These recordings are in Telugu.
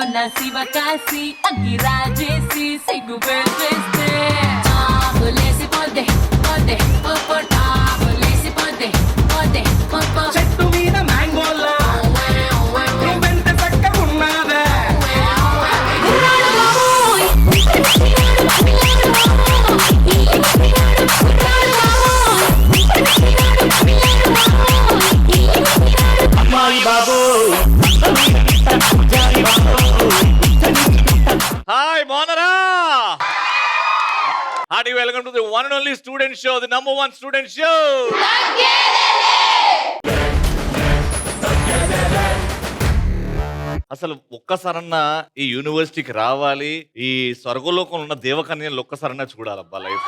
నా శివకాశి అగ్గిరాజేసి సిగ్గు పెట్టేస్తే టాపులేసి పోతే పోతే పోపో టాపులేసి పోతే పోతే పోపో చెట్టు మీద మ్యాంగోలా నువ్వెంత చక్కగున్నావే అమ్మాయి బాబు. హాయ్ బాగున్నారా? Hearty welcome to the one and only student show, the number 1 student show. అసలు ఒక్కసారన్నా ఈ యూనివర్సిటీకి రావాలి, ఈ స్వర్గలోకంలో ఉన్న దేవకన్యలు ఒక్కసారన్నా చూడాలబ్బా లైఫ్.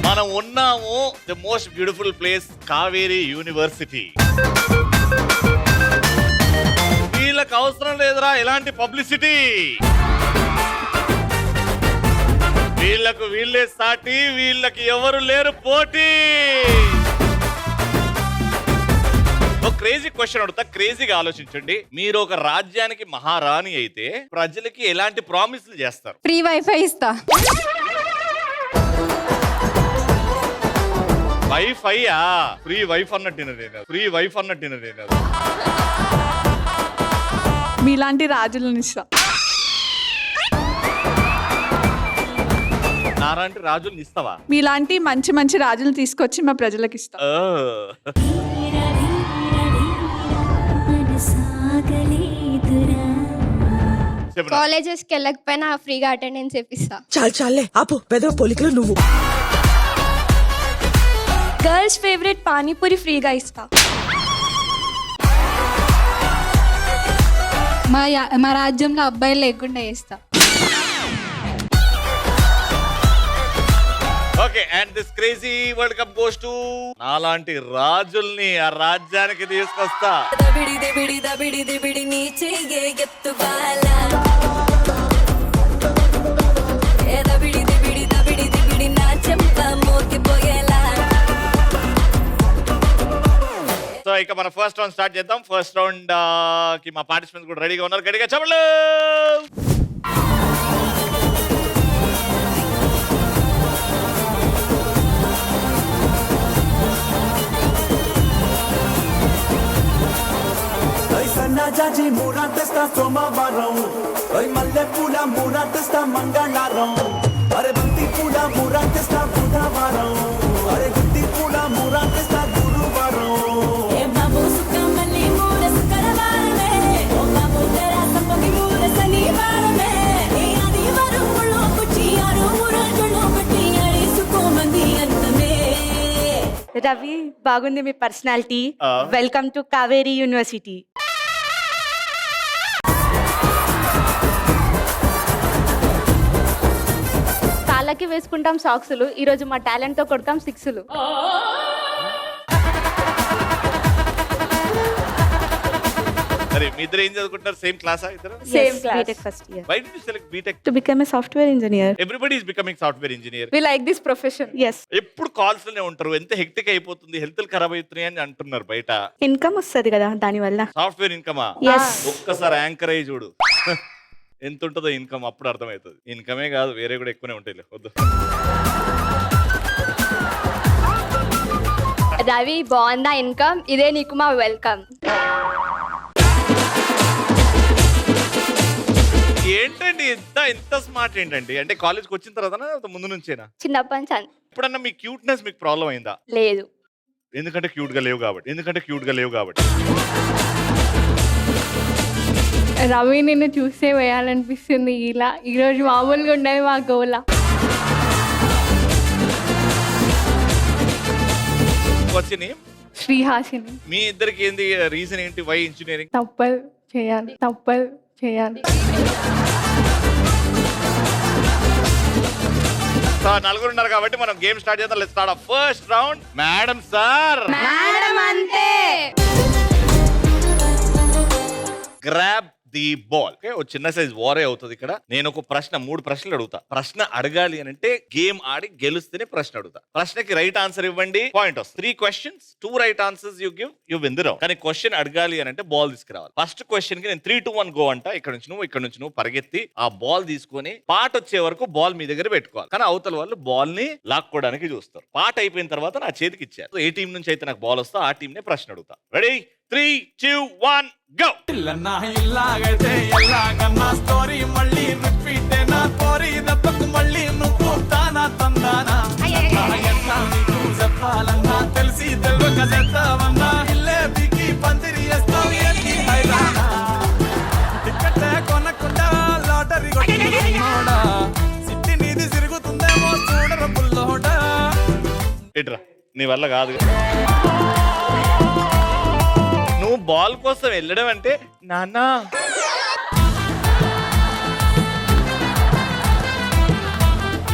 మనం ఉన్నాము the most beautiful place Kaveri university. వీళ్ళకి అవసరం లేదురా ఎలాంటి పబ్లిసిటీ, వీళ్ళకు వీళ్ళే సాటి, వీళ్ళకి ఎవరు లేరు పోటీ. ఒక క్రేజీ క్వశ్చన్ అడుగుతా, క్రేజీగా ఆలోచించండి. మీరు ఒక రాజ్యానికి మహారాణి అయితే ప్రజలకి ఎలాంటి ప్రామిస్లు చేస్తారు? ఫ్రీ వైఫై ఇస్తా. వైఫైయా? ఫ్రీ వైఫ్ అన్నట్టు, ఫ్రీ వైఫ్ అన్నట్టు. మీలాంటి రాజులను ఇస్తా. నాలాంటి రాజుల్ని ఇస్తావా? మీలాంటి మంచి మంచి రాజులను తీసుకొచ్చి మా ప్రజలకు ఇస్తా. కాలేజెస్ కి వెళ్ళకపోయినా ఫ్రీగా అటెండెన్స్ ఇప్పిస్తా. చాలే ఆపు, పెద్ద పొలికలు నువ్వు. గర్ల్స్ ఫేవరెట్ పానీపూరి ఫ్రీగా ఇస్తా. మా రాజ్యంలో అబ్బాయిలు లేకుండా చేస్తా. Okay, and this crazy world cup goes to నాలాంటి రాజుల్ని ఆ రాజ్యానికి తీసుకొస్తా. సో ఇక మన ఫస్ట్ రౌండ్ స్టార్ట్ చేద్దాం. ఫస్ట్ రౌండ్ కి మా పార్టిసిపెంట్స్ కూడా రెడీగా ఉన్నారు. గట్టిగా చెప్పండి. జాజి మూరా తెస్తా సోమవారం, మల్లె పూల మూరా తెస్తా మంగళవారం, అరే బంతి పూల మూరా తెస్తా బుధవారం, అరే గుత్తి పూల మూరా తెస్తా గురువారం. రవి, బాగుంది మీ personality. Welcome to Kaveri university. కాళ్ళకి వేసుకుంటాం సాక్సులు, ఈ రోజు మా టాలెంట్ తో కొడతాం సిక్స్లు. సరే, మీ ఇద్దరు ఏం చదువుకుంటారు? సేమ్ క్లాసా ఇద్దరు? Same class. B Tech first year. Why did you select BTech? To become a software engineer. Everybody is becoming software engineer. We like this profession. Yes. ఎప్పుడు కాల్స్ లోనే ఉంటారు. ఎంత హెక్టిక్ అయిపోతుంది, హెల్త్ ఖరాబ్ అవుతున్నాయి అని అంటున్నారు బయట. ఇన్కమ్ వస్తుంది కదా దాని వల్ల. సాఫ్ట్వేర్ ఇన్కమా? Yes. ఒక్కసారి యాంకర్ అయ్యి చూడు ఎంత ఉంటుందో ఇన్కమ్, అప్పుడు అర్థమవుతుంది. ఇన్కమే కాదు, వేరే కూడా ఎక్కువనే ఉంటాయి. వద్దు. రవి, బాగుందా ఇన్కమ్? ఇదే నీకు మా వెల్కమ్. ఏంటండి ఇంత స్మార్ట్ ఏంటండి? అంటే కాలేజ్కి వచ్చిన తర్వాత ముందు నుంచేనా? చిన్నప్పటి నుంచి ఇప్పుడన్నా మీ క్యూట్నెస్ మీకు ప్రాబ్లం అయిందా? లేదు. ఎందుకంటే క్యూట్ గా లేవు కాబట్టి. రవి, నిన్ను చూస్తే వేయాలనిపిస్తుంది. ఇలా ఈరోజు మామూలుగా ఉండేది మా గోల. వచ్చింది శ్రీహాసిని. మీ ఇద్దరికి ఏంది రీజన్ ఏంటి? Why engineering? తప్పదు చేయాలి. నలుగురు ఉన్నారు కాబట్టి మనం గేమ్ స్టార్ట్ చేద్దాం. Let's start first round. Madam sir, madam అంతే. Grab the ball. ఓకే, ఒక చిన్న సైజ్ వారే అవుతుంది ఇక్కడ. నేను ఒక ప్రశ్న 3 ప్రశ్నలు అడుగుతా. ప్రశ్న అడగాలి అని అంటే గేమ్ ఆడి గెలుస్తేనే ప్రశ్న అడుగుతా. ప్రశ్నకి రైట్ ఆన్సర్ ఇవ్వండి, పాయింట్ వస్తుంది. 3 questions, 2 right answers you give, you win the round. కానీ క్వశ్చన్ అడగాలి అని అంటే బాల్ తీసుకురావాలి. ఫస్ట్ క్వశ్చన్ కి నేను 3, 2, 1 గో అంట. ఇక్కడ నుంచి నువ్వు పరిగెత్తి ఆ బాల్ తీసుకొని పాట వచ్చే వరకు బాల్ మీ దగ్గర పెట్టుకోవాలి. కానీ అవతల వాళ్ళు బాల్ ని లాక్కోవడానికి చూస్తారు. పాట అయిపోయిన తర్వాత నా చేతికి ఇచ్చారు. ఏ టీం నుంచి అయితే నాకు బాల్ వస్తా ఆ టీం నే ప్రశ్న అడుగుతా. Ready, 3, 2, 1 go. ఇల్లన్నా ఇల్లాగైతే ఎల్లాగన్నా స్టోరీ మళ్ళీ రిపీట్ నా కోరి దప్పకు మళ్ళీ నువ్వు తానా తందానా ఎట్లా నీకు చెప్పాలన్నా తెలిసి తెలియక చెప్తావన్నా ఇల్లే దిగి పందిరి వేస్తావు ఎన్ని హైరానా టికెట్ కొనకుండా లాటరీ కొట్టినోడా సిట్టి నీది తిరుగుతుందేమో చూడర పుల్లోడా. ఇట్రా, నీ వల్ల కాదు. నువ్వు బాల్ కోసం వెళ్ళడం అంటే నాన్నా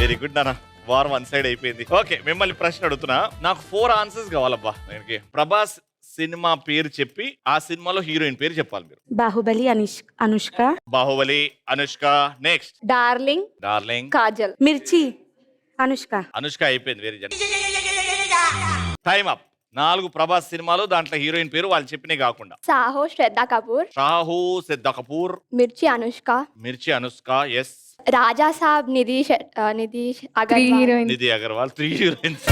వెరీ గుడ్ నాన్న. వార్ 1 సైడ్ అయిపోయింది. ఓకే, మిమ్మల్ని ప్రశ్న అడుగుతున్నా. నాకు 4 ఆన్సర్స్ కావాలబ్బా. నేను ప్రభాస్ సినిమా పేరు చెప్పి ఆ సినిమాలో హీరోయిన్ పేరు చెప్పాలి మీరు. Baahubali Anushka, Baahubali Anushka. Next darling darling, Kajal, మిర్చి అనుష్క. అనుష్క అయిపోయింది. Very Jan. Time up. 4 Prabhas సినిమాలు, దాంట్లో హీరోయిన్ పేరు వాళ్ళు చెప్పినే కాకుండా. సాహో శ్రద్ధ కపూర్, షాహు శ్రద్ధ కపూర్, మిర్చి అనుష్క, మిర్చి అనుష్క, ఎస్, రాజా సాబ్ నిధి three heroine. Nidhi Agarwal. 3 heroines.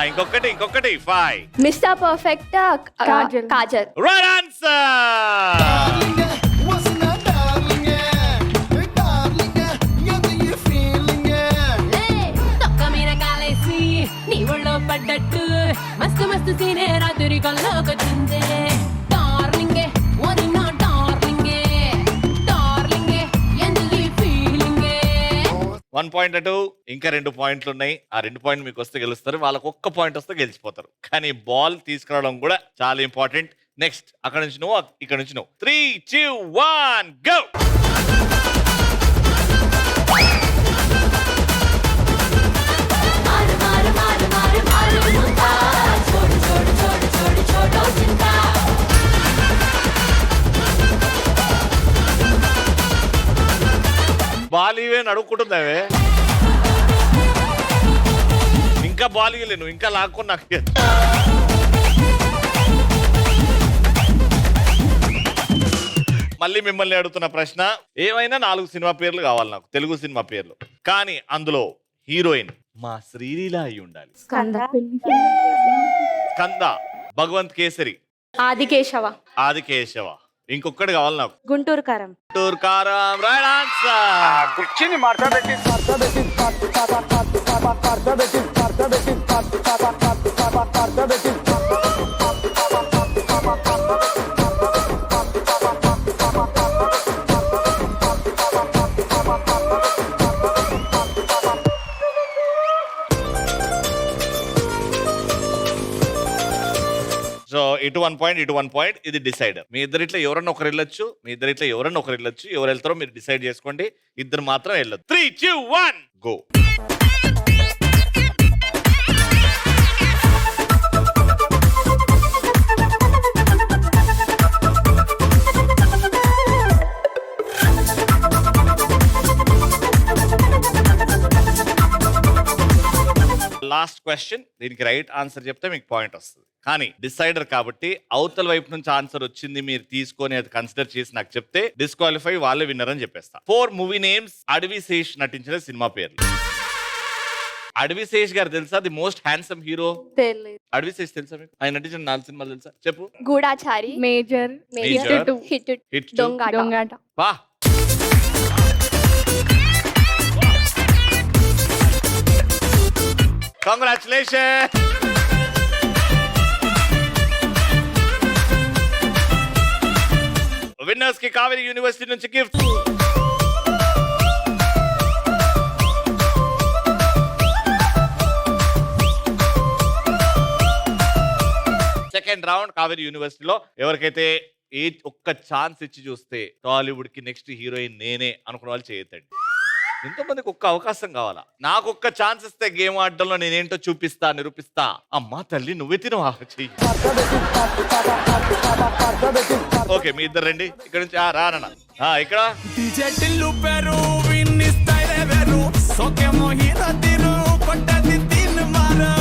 ఇంకొకటి 5. Mister perfect Kajal. Kajal. Right answer. తొక్క మీద కాలేసి నీ ఒళ్ళో పడ్డట్టు మస్తు మస్తు సీనే రాత్రి కల్లోకొచ్చిందే. డార్లింగే ఓరి నా డార్లింగే, డార్లింగే ఎందుకు ఈ ఫీలింగే. 1 పాయింట్ అటు, ఇంకా 2 పాయింట్లు ఉన్నాయి. ఆ 2 పాయింట్ మీకు వస్తే గెలుస్తారు. వాళ్ళకి 1 పాయింట్ వస్తే గెలిచిపోతారు. కానీ బాల్ తీసుకురావడం కూడా చాలా ఇంపార్టెంట్. నెక్స్ట్ అక్కడ నుంచి నువ్వు, ఇక్కడ నుంచి నువ్వు. 3, 2, 1 గో. మారు మారు మారు మారు మారు ముంతా చోడు చోడు చోడు చోడు చోడో చింతా. బాల్ ఇవే నడుక్కుంటుందావే. ఇంకా బాల్ ఇవ్వలే నువ్వు, ఇంకా లాక్కొని నాకు ఇయ్యొచ్చు. మళ్ళీ మిమ్మల్ని అడుగుతున్న ప్రశ్న, ఏమైనా 4 సినిమా పేర్లు కావాలి నాకు, తెలుగు సినిమా పేర్లు. కానీ అందులో హీరోయిన్ మా శ్రీలీల అయి ఉండాలి. స్కంద, భగవంత్ కేసరి, ఆదికేశవ, ఆదికేశవ. ఇంకొకటి కావాలి నాకు. గుంటూరు కారం. గుంటూరు కారం. Right answer. కుర్చీని మాట్లాడబెట్టి సో ఇటు 1 పాయింట్, ఇటు 1 పాయింట్. ఇది డిసైడర్. మీ ఇద్దరిట్లో ఎవరన్నా ఒకరు వెళ్ళొచ్చు, ఎవరు వెళ్తారో మీరు డిసైడ్ చేసుకోండి. ఇద్దరు మాత్రం వెళ్ళొచ్చు. 3, 2, 1 గో. Last question. దీనికి రైట్ ఆన్సర్ చెప్తే మీకు పాయింట్ వస్తుంది. కానీ డిసైడర్ కాబట్టి అవతల వైపు నుంచి ఆన్సర్ వచ్చింది మీరు తీసుకొని అది కన్సిడర్ చేసి నాకు చెప్తే డిస్క్వాలిఫై, వాళ్ళే విన్నర్ అని చెప్పేస్తా. 4 మూవీ నేమ్స్. అడవి శేష్ నటించిన సినిమా పేర్లు. అడవి శేష్ గారు తెలుసా? The most handsome hero. అడవి శేష్ తెలుసా మీకు? ఆయన నటించిన 4 సినిమాలు తెలుసా? చెప్పు. గూఢాచారి, మేజర్, హిట్, హిట్, దొంగాట. వా. Congratulations. విన్నర్స్ కి కావేరీ యూనివర్సిటీ నుంచి గిఫ్ట్. సెకండ్ రౌండ్ కావేరీ యూనివర్సిటీలో ఎవరికైతే ఒక్క ఛాన్స్ ఇచ్చి చూస్తే టాలీవుడ్ కి నెక్స్ట్ హీరోయిన్ నేనే అనుకున్న వాళ్ళు చేయొద్దండి. ఎంతో మందికి ఒక్క అవకాశం కావాలా. నాకు ఒక్క ఛాన్స్ ఇస్తే గేమ్ ఆడడంలో నేనేంటో చూపిస్తా, నిరూపిస్తా. అమ్మా తల్లి నువ్వే తినవా చెయ్యి. ఓకే మీ ఇద్దరు రండి ఇక్కడ నుంచి. రానన్న ఇక్కడ డిజే టిల్లు పేరు విన్ని స్టైల్ వేరు సోకేమో హీరో తీరు కొట్టది తిన్ మారు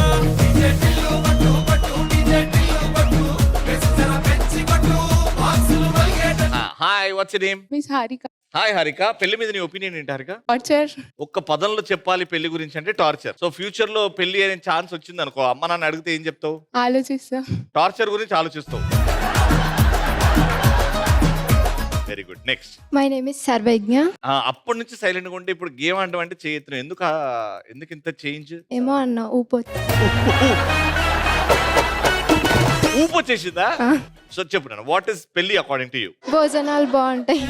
డిజే టిల్లు పట్టు పట్టు డిజే టిల్లు పట్టు వెచ్చన పెంచి కొట్టు బాక్సులు వల్గేట. Hi what's your name? Miss Harika. Hi Harika. పెళ్లి మీద నీ ఒపీనియన్ ఏంటి హారిక? టార్చర్. ఒక్క పదంలో చెప్పాలి పెళ్లి గురించి అంటే టార్చర్. సో ఫ్యూచర్ లో పెళ్లి అనే ఛాన్స్ వచ్చింది అనుకో, అమ్మ నాన్న అడిగితే ఏం చెప్తావు? ఆలోచిస్తా. టార్చర్ గురించి ఆలోచిస్తావు. Very good. Next. My name is Sarvagna. అప్పటి నుంచి సైలెంట్ గా ఉంటే ఇప్పుడు గేమ్ ఆడడం అంటే చేయొచ్చు. ఎందుకు ఇంత చేంజ్? ఏమో అన్న ఊపో. ఊపు వచ్చేసిందా? సో చెప్పు నాన్న, వాట్ ఇస్ పెళ్లి అకార్డింగ్ టు యూ? భోజనాలు బాగుంటాయి.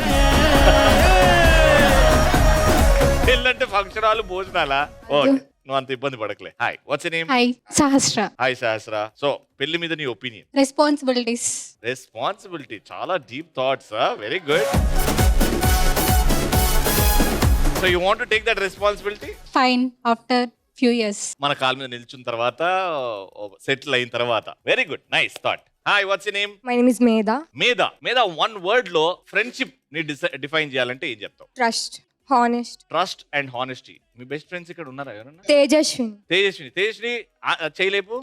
పెళ్ళి అంటే ఫంక్షన్ హాల్ భోజనాలా? ఓకే నువ్వు అంత ఇబ్బంది పడకలే. Hi what's your name? Hi Sahasra. Hi Sahasra. So పెళ్లి మీద నీ ఒపీనియన్? రెస్పాన్సిబిలిటీస్. రెస్పాన్సిబిలిటీ, చాలా deep thoughts. Very good. So you want to take that responsibility? Fine after few years. మన కాళ్ళ మీద నిల్చున్న తర్వాత, సెటిల్ అయిన తర్వాత. Very good, nice thought. Hi what's your name? My name is Medha. మీద వన్ వర్డ్ లో ఫ్రెండ్షిప్ ని డిఫైన్ చేయాలంటే ఏం చెప్తావు? Trust, honest. Trust and honesty. మీ బెస్ట్ ఫ్రెండ్స్ ఇక్కడ ఉన్నారా ఎవరన్నా? తేజస్విని. తేజస్విని చేయలేపు.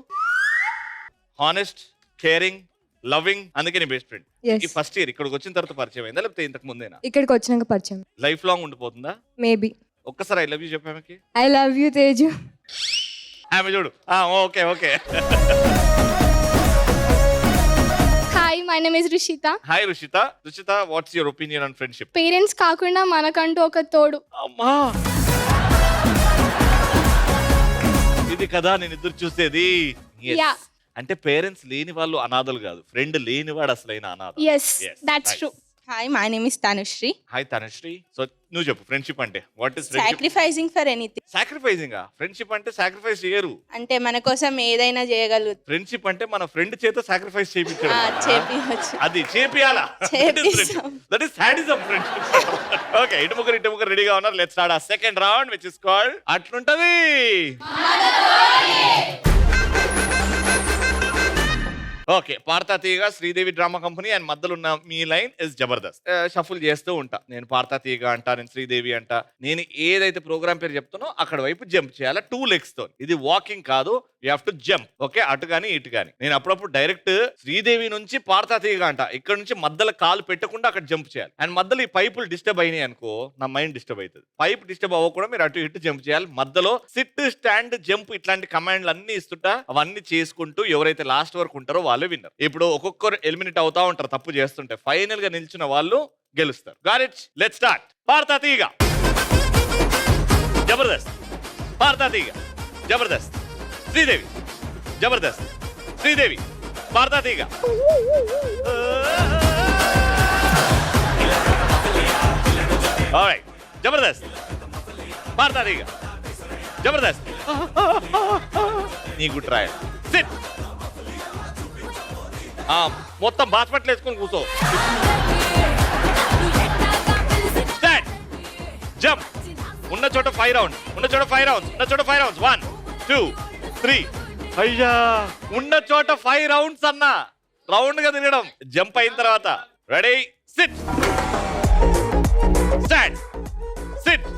హానెస్ట్, కేరింగ్, లవింగ్, అందుకే నీ బెస్ట్ ఫ్రెండ్. Yes. ఈ ఫస్ట్ ఇయర్ ఇక్కడికి వచ్చిన తర్వాత పరిచయం అయిందా లేకపోతే ఇంతకు ముందేనా? ఇక్కడికి వచ్చినాక పరిచయం. లైఫ్ లాంగ్ ఉండిపోతుందా? మేబీ. ఒక్కసారి ఐ లవ్ యూ చెప్పామకి. I love you Teju. ఆమె చూడు. Okay okay. Hi my name is Rushitha. Hi Rushitha. What's your opinion on friendship? Parents కాకుండా మనకంటూ ఒక తోడు. అమ్మా ఇది కదా నేను ఎదురు చూసేది. Yes. Yeah. అంటే పేరెంట్స్ లేని వాళ్ళు అనాథలు కాదు, ఫ్రెండ్ లేనివాడు అసలైన అనాథ. Yes, that's true. Hi my name is Tanushree. Hi Tanushree. So నువ్వు చెప్పు ఫ్రెండ్షిప్ అంటే what is friendship? Sacrificing for anything. Sacrificing. Friendship అంటే సాక్రిఫైస్ చేయరు. అంటే మన కోసం ఏదైనా చేయగలుగుతాం. ఫ్రెండ్షిప్ అంటే మన ఫ్రెండ్ చేత సాక్రిఫైస్ చేయించడం. చేపియచ్చు. అది చేపియాలా? చేపిస్తాం. That is sadism friendship. Okay ఇటు ముగ్గురు రెడీగా ఉన్నారు. లెట్స్ స్టార్ట్ ఆ second round which is called అట్లుంటది. ఓకే పార్తా తీయగా శ్రీదేవి డ్రామా కంపెనీ అండ్ మధ్యలో ఉన్న మీ లైన్ ఇస్ జబర్దస్త్. షఫుల్ చేస్తూ ఉంటా. నేను పార్తా తీయగా అంటా, నేను శ్రీదేవి అంటా. నేను ఏదైతే ప్రోగ్రామ్ పేరు చెప్తానో అక్కడ వైపు జంప్ చేయాలి 2 legs తో. ఇది వాకింగ్ కాదు, you have to jump. Okay అటు గాని ఇటు గాని. నేను అప్పుడప్పుడు డైరెక్ట్ శ్రీదేవి నుంచి పార్తా తీయగా అంట, ఇక్కడ నుంచి మధ్యలో కాలు పెట్టకుండా అక్కడ జంప్ చేయాలి. అండ్ మధ్యలో ఈ పైపులు డిస్టర్బ్ అయినాయి అనుకో, నా మైండ్ డిస్టర్బ్ అవుతుంది. పైప్ డిస్టర్బ్ అవ్వకుండా మీరు అటు ఇటు జంప్ చేయాలి. మధ్యలో సిట్, స్టాండ్, జంప్ ఇట్లాంటి కమాండ్లు అన్ని ఇస్తుంటా. అవన్నీ చేసుకుంటూ ఎవరైతే లాస్ట్ వరకు ఉంటారో వాళ్ళే విన్నర్. ఇప్పుడు ఒక్కొక్కరు ఎలిమినేట్ అవుతా ఉంటారు తప్పు చేస్తుంటే. ఫైనల్ గా నిల్చున్న వాళ్ళు గెలుస్తారు. Got it? Let's start. Partha తీయగా జబర్దస్త్. పార్తా తీయగా జబర్దస్త్. శ్రీదేవి జబర్దస్త్. శ్రీదేవి పార్తా తీయగా. ఆల్రైట్ జబర్దస్త్. పార్తా తీయగా జబర్దస్త్. నీకు ట్రయల్. సిట్. మొత్తం బాస్పట్లు వేసుకొని కూర్చో. Stand, jump. ఉన్న చోట 5 rounds. ఉన్న చోట 5 rounds. ఉన్న చోట 5 rounds. 1 2 3. అయ్యా ఉన్న చోట 5 rounds అన్నా. రౌండ్ గా తిరగడం. జంప్ అయిన తర్వాత ready SIT. Stand, sit,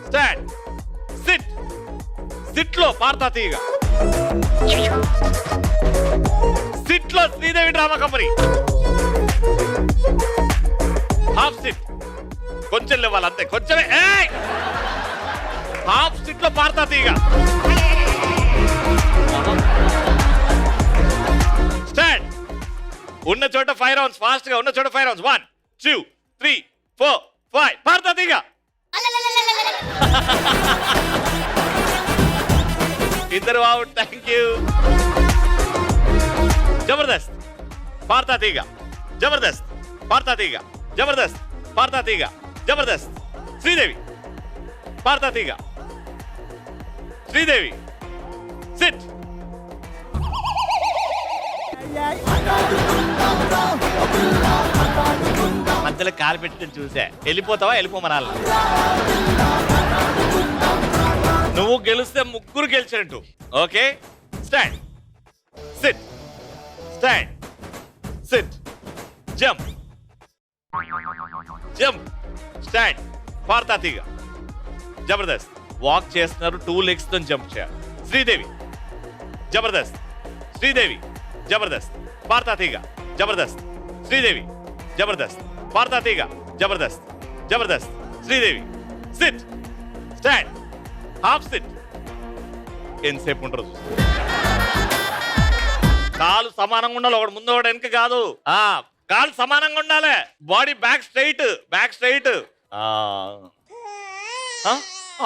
stand, SIT. SIT లో పార్తా తీయగా. సిట్ లో Sridevi drama company. Half SIT. కొంచెం లేవాలి అంతే, కొంచెమే. హాఫ్ సిట్ లో పార్తా తీయగా. స్టాండ్. ఉన్న చోట 5 rounds. ఫాస్ట్ గా ఉన్న చోట 5 rounds. 1 2 3 4 5. పార్తా తీయగా. ఇద్దరు out. Thank you. Jabardasth. Partha తీయగా జబర్దస్త్. పార్తా తీయగా జబర్దస్త్. పార్తా తీయగా జబర్దస్త్. శ్రీదేవి పార్తా తీయగా. శ్రీదేవి సిట్. మధ్యలో కాలు పెట్టుకుని చూసా. వెళ్ళిపోతావా? వెళ్ళిపోమనాలి. నువ్వు గెలిస్తే ముగ్గురు గెలిచినట్టు. Okay, stand, sit, stand, sit, jump, jump, stand. పాడతా తీగ. జబర్దస్త్. వాక్ చేస్తున్నారు, 2 legs తో జంప్ చేయాలి. శ్రీదేవి జబర్దస్త్. శ్రీదేవి జబర్దస్త్. పాడతా తీగ. జబర్దస్త్. శ్రీదేవి జబర్దస్త్. పాడతా తీగ. Jabardasth. Jabardasth. Sridevi. SIT, stand, half SIT. ఎంతసేపు ఉంటారు? కాలు సమానంగా ఉండాలి, ఒకటి ముందు ఒకటి వెనక కాదు. కాలు సమానంగా ఉండాలి. Body back straight, back straight.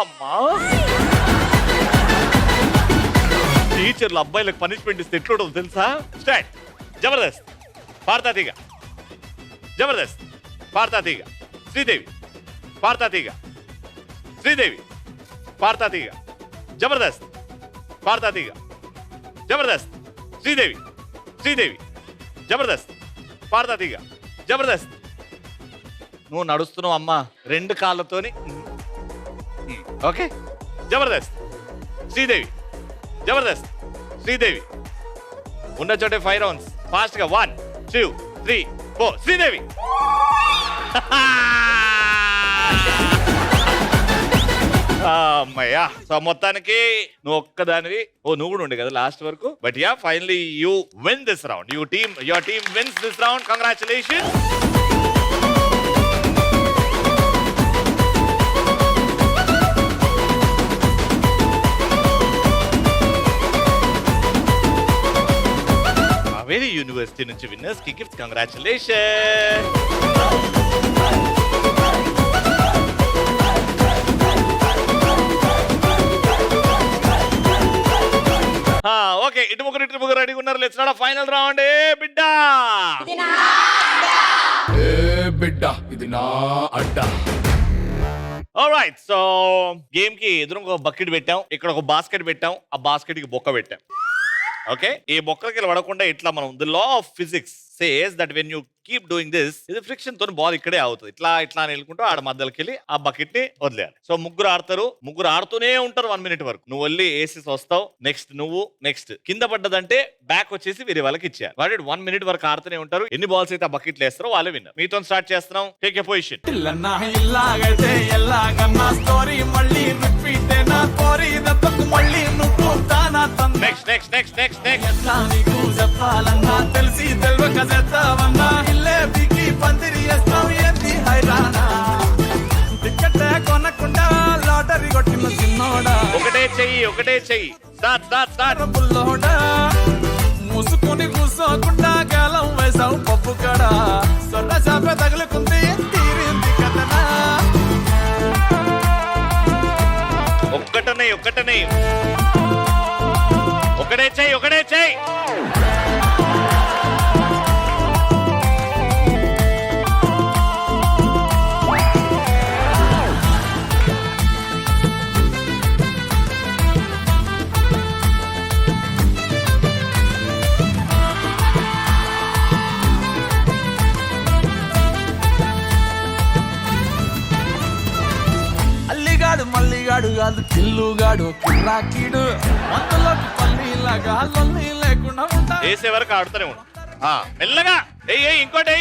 అమ్మా, టీచర్లు అబ్బాయిలకు పనిష్మెంట్ ఇస్తే ఎట్లుండదు తెలుసా? స్టాండ్, జబర్దస్త్. పాడతా తీగ. జబర్దస్త్. పాడతా తీగ. శ్రీదేవి. పాడతా తీగ. శ్రీదేవి. పాడతా తీగ. జబర్దస్త్. పాడతా తీగ. జబర్దస్త్. శ్రీదేవి. శ్రీదేవి. జబర్దస్త్. పాడతా తీగ. జబర్దస్త్. నువ్వు నడుస్తున్నావు అమ్మా 2 కాళ్ళతోని. ఓకే, జబర్దస్త్. శ్రీదేవి. జబర్దస్త్. శ్రీదేవి. ఉన్న చోటే 5 rounds. ఫాస్ట్ గా 1 2 3 4. శ్రీదేవి. అమ్మయ్యా. సో మొత్తానికి నువ్వు ఒక్కదానివి. నువ్వు కూడా ఉండే కదా లాస్ట్ వరకు. But ya, finally you win this round. Your team wins this round. Congratulations. Kaveri university నుంచి విన్నర్స్ కి గిఫ్ట్. కంగ్రాచులేషన్. ఓకే, ఇటు ముగ్గురు రెడీ ఉన్నారు. Let's start final round. ఏ బిడ్డా, ఇది నా అడ్డా. ఆల్రైట్, సో గేమ్ కి ఎదురు ఒక బకెట్ పెట్టాం, ఇక్కడ ఒక బాస్కెట్ పెట్టాం, ఆ బాస్కెట్ కి బొక్క పెట్టాం. ఓకే, ఈ బొక్కలకి పడకుండా ఇట్లా మనం the law of physics says that when you keep doing this, ఇది ఫ్రిక్షన్ తో బాల్ ఇక్కడే అవుతుంది. ఇట్లా ఇట్లా వెళ్ళుకుంటూ ఆడ మధ్యలోకి వెళ్ళి ఆ బకెట్ ని వదిలేయాలి. సో ముగ్గురు ఆడతారు, ముగ్గురు ఆడుతూనే ఉంటారు 1 minute వరకు. నువ్వు వెళ్ళి ఏసీస్ వస్తావు, నెక్స్ట్ నువ్వు, నెక్స్ట్ కింద పడ్డదంటే బ్యాక్ వచ్చేసి వేరే వాళ్ళకి ఇచ్చేయాలి. వాడు 1 minute వరకు ఆడుతూనే ఉంటారు. ఎన్ని బాల్స్ అయితే ఆ బకెట్ వేస్తారో వాళ్ళే విన్నర్. మీతో స్టార్ట్ చేస్తున్నాం. Take a position. ఇలాగైతే ఎలాగన్నా స్టోరీ మళ్ళీ రిపీట్ నా కోరి దత్తకు మళ్ళీ నువ్వు తానా తంద. Next next next next next ఎట్లా నీకు చెప్పాలన్నా తెలిసి తెలియక చేస్తావన్నా. ఇల్లే బిగి పందిరి వేస్తావు ఏంది హైరానా. టికెట్ కొనకుండా లాటరీ కొట్టిన చిన్నోడా. ఒకటే చెయ్యి. Start start start. బుల్లోడా మూసుకొని కూసోకుండా గాలం వేసావు పప్పు కడా. సొన్న చాప తగులుకుంది తీరింది కథనా. ఒక్కటనే ఒకటే చెయ్యి. అల్లిగాడు మల్లిగాడు కాదు కిల్లుగాడు కిరాకీడు. మందులోకి పల్లీలాగా లొల్లి లేకుండా ఉంటా. వేసే వరకు ఆడుతూనే ఉండు. మెల్లగా ఇంకోటి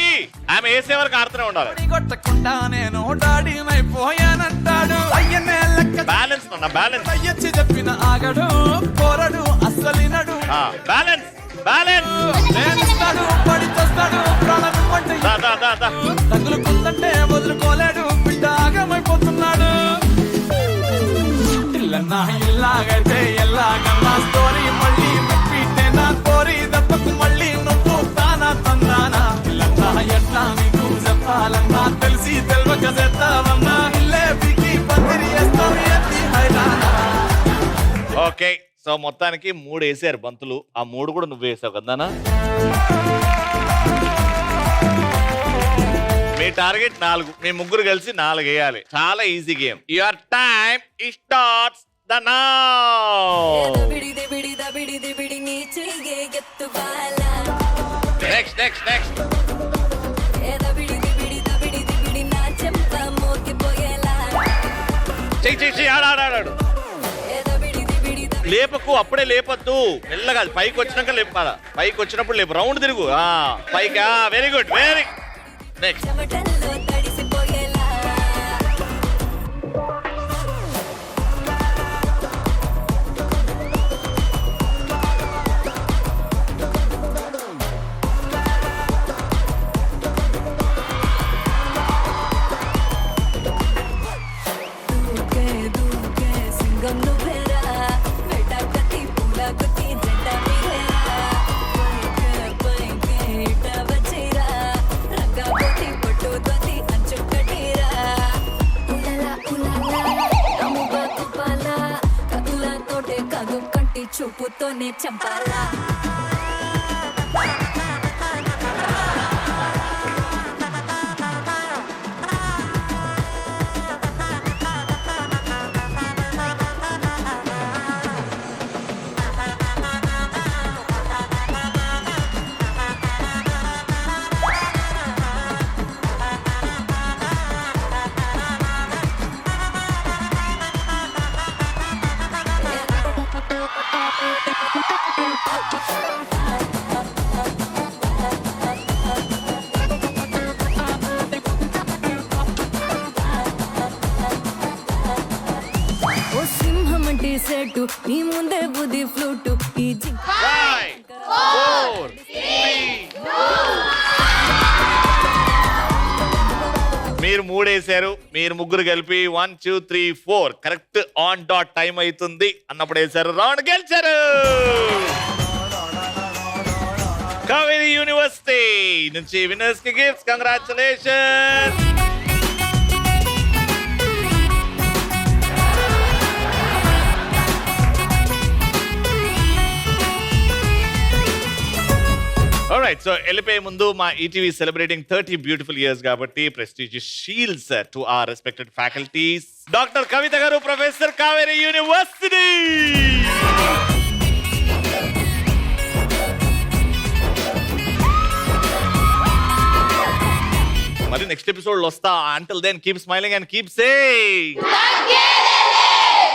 ఆమె వేసే వరకు ఆడుతూనే ఉండాలి. కొట్టకుండా నేను డాడీనైపోయానంటాడు. అయ్యనే లెక్క బ్యాలెన్స్ బ్యాలెన్స్. అయ్యచ్చి చెప్పిన ఆగడు పోరడు అస్సలినడు. Balance balance. లేనిస్తాడు పడి చేస్తాడు ప్రాణం వంటి తగులుకుందంటే వదులుకోలేడు. బిడ్డ ఆగమైపోతున్నాడు. ఇల్లన్నా ఇల్లాగైతే ఎల్లాగన్నా స్టోరీ మళ్ళీ రిపీట్ నా కోరి దెబ్బకు మళ్ళీ నువ్వు తానా తందానా. ఇల్లన్నా ఎట్లా నీకు చెప్పాలన్నా తెలిసి తెలియక చేస్తావన్నా. ఇల్లే బిగి పందిరి వేస్తావు ఏంది హైరానా. ఓకే, సో మొత్తానికి 3 వేసారు బంతులు. ఆ 3 కూడా నువ్వు వేసావు కదానా. మీ టార్గెట్ 4, మీ ముగ్గురు కలిసి 4 వేయాలి. చాలా easy game. Your time starts the now. Next next next. చెయ్యి ఆడాడు. లేపకు, అప్పుడే లేపద్దు, మెల్లగా పైకి వచ్చినాక లేపాల. పైకి వచ్చినప్పుడు లేపు, రౌండ్ తిరుగు. పైకి. Very good, very next. చెమటల్లో తడిసిపోయేలా దూకే దూకే సింగం నువ్వేరా వేటకత్తి పూల గుత్తి జెండ మీరేరా పైకే పైకే ఇట వచ్చిరా రంగబోతి పట్టు దొతి అంచు కట్టిరా ఉలలా ఉలలా అమ్ముబా తుపాలా కతులతోటే కాదు కంటి చూపుతోనే చంపాలా ఓ సింహం అంటే సెట్టు నీ ముందే బుద్ధి ఫ్లూటు ఈ జింక 5, 4, 3. మీరు 3 వేసారు, మీరు ముగ్గురు కలిపి 1, 2, 3, 4 కరెక్ట్ ఆన్ డాట్ టైం అవుతుంది అన్నప్పుడు వేసారు, రౌండ్ గెలిచారు. కావేరీ యూనివర్సిటీ నుంచి విన్నర్స్ కి గిఫ్ట్స్. కంగ్రాచులేషన్. Alright, so వెళ్ళిపోయే ముందు మా ఈటీవీ సెలబ్రేటింగ్ 30 బ్యూటిఫుల్ ఇయర్స్ కాబట్టి prestigious shields to our respected faculties. Doctor Kavitha గారు, ప్రొఫెసర్, కావేరీ యూనివర్సిటీ. మరి నెక్స్ట్ ఎపిసోడ్ లో వస్తా. Until then keep smiling and keep saying